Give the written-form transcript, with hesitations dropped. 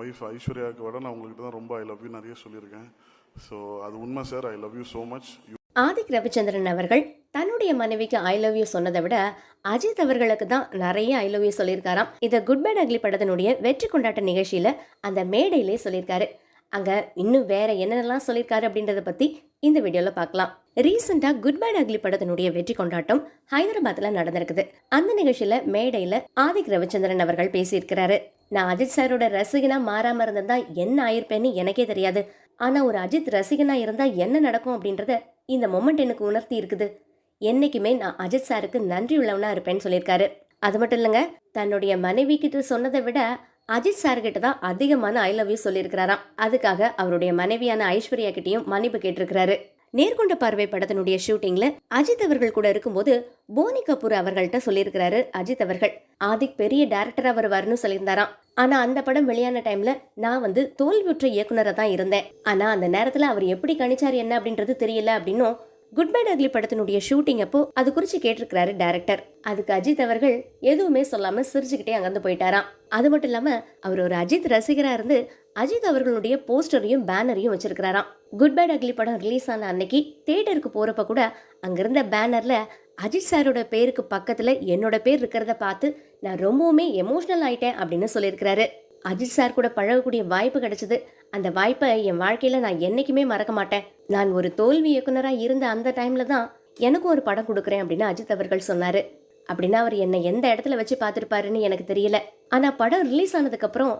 Wife ஐஸ்வர்யாவுக்கு விட நான் உங்கள்கிட்ட தான் ரொம்ப ஐ லவ் யூ நிறைய சொல்லியிருக்கேன். ஸோ அது உண்மை sir. I love you so much. Adhik Ravichandran அவர்கள் தன்னுடைய மனைவிக்கு ஐ லவ் யூ சொன்னதை விட அஜித் அவர்களுக்கு தான் நிறைய ஐ லவ் யூ சொல்லியிருக்காராம். இதை குட் பேட் அக்லி படத்தினுடைய வெற்றி கொண்டாட்ட நிகழ்ச்சியில அந்த மேடையிலே சொல்லியிருக்காரு. அங்க இன்னும் வேற என்னென்னலாம் சொல்லியிருக்காரு அப்படின்றத பத்தி இந்த வீடியோல பார்க்கலாம். ரீசெண்டா குட் பேட் அக்லி படத்தினுடைய வெற்றி கொண்டாட்டம் ஹைதராபாத்ல நடந்திருக்குது. அந்த நிகழ்ச்சியில மேடையில ஆதிக் ரவிச்சந்திரன் அவர்கள் பேசியிருக்கிறாரு. நான் அஜித் சாரோட ரசிகனா மாறாம இருந்திருந்தா என்ன ஆயிருப்பேன்னு எனக்கே தெரியாது. ஆனா ஒரு அஜித் ரசிகனா இருந்தா என்ன நடக்கும் அப்படின்றத இந்த மொமெண்ட் எனக்கு உணர்த்தி இருக்குது. என்னைக்குமே நான் அஜித் சாருக்கு நன்றி உள்ளவனா இருப்பேன்னு சொல்லியிருக்காரு. அது மட்டும் இல்லைங்க, தன்னுடைய மனைவி கிட்ட சொன்னதை விட அஜித் சார் கிட்ட தான் அதிகமான ஐ லவ் யூ சொல்லியிருக்கிறாராம். அதுக்காக அவருடைய மனைவியான ஐஸ்வர்யா கிட்டையும் மன்னிப்பு கேட்டிருக்கிறாரு. நேர்கொண்ட பார்வை படத்தினுடைய ஷூட்டிங்ல அஜித் அவர்கள் கூட இருக்கும்போது போனி கபூர் அவர்கள்ட்ட சொல்லியிருக்கிறாரு அஜித் அவர்கள், ஆதிக் பெரிய டைரக்டரா வருவாருன்னு சொல்லியிருந்தாராம். ஆனா அந்த படம் வெளியான டைம்ல நான் தோல்வியுற்ற இயக்குனரா தான் இருந்தேன். ஆனா அந்த நேரத்துல அவர் எப்படி கணிச்சாரு என்ன அப்படின்றது தெரியல அப்படின்னும் குட் பை அக்லி படத்தினுடைய ஷூட்டிங் அப்போ அது குறிச்சு கேட்டிருக்கிறாரு டைரக்டர். அதுக்கு அஜித் அவர்கள் எதுவுமே சொல்லாம சிரிச்சுக்கிட்டே அங்கிருந்து போயிட்டாராம். அது மட்டும் இல்லாம அவர் ஒரு அஜித் ரசிகரா இருந்து அஜித் அவர்களுடைய போஸ்டரையும் பேனரையும் வச்சிருக்கிறாராம். குட் பை அக்லி படம் ரிலீஸ் ஆன அன்னைக்கு தியேட்டருக்கு போறப்ப கூட அங்கிருந்த பேனர்ல அஜித் சாரோட பேருக்கு பக்கத்துல என்னோட பேர் இருக்கிறத பார்த்து நான் ரொம்பவுமே எமோஷனல் ஆயிட்டேன் அப்படின்னு சொல்லியிருக்கிறாரு. அஜித் சார் கூட பழகக்கூடிய வாய்ப்பு கிடைச்சது. அந்த வாய்ப்பை என் வாழ்க்கையில நான் என்னைக்குமே மறக்க மாட்டேன். நான் ஒரு தோல்வி இயக்குனரா இருந்த அந்த டைம்ல தான் எனக்கும் ஒரு படம் கொடுக்குறேன் அப்படின்னு அஜித் அவர்கள் சொன்னாரு. அப்படின்னா அவர் என்னை எந்த இடத்துல வச்சு பார்த்திருப்பாருன்னு எனக்கு தெரியல. ஆனா படம் ரிலீஸ் ஆனதுக்கு அப்புறம்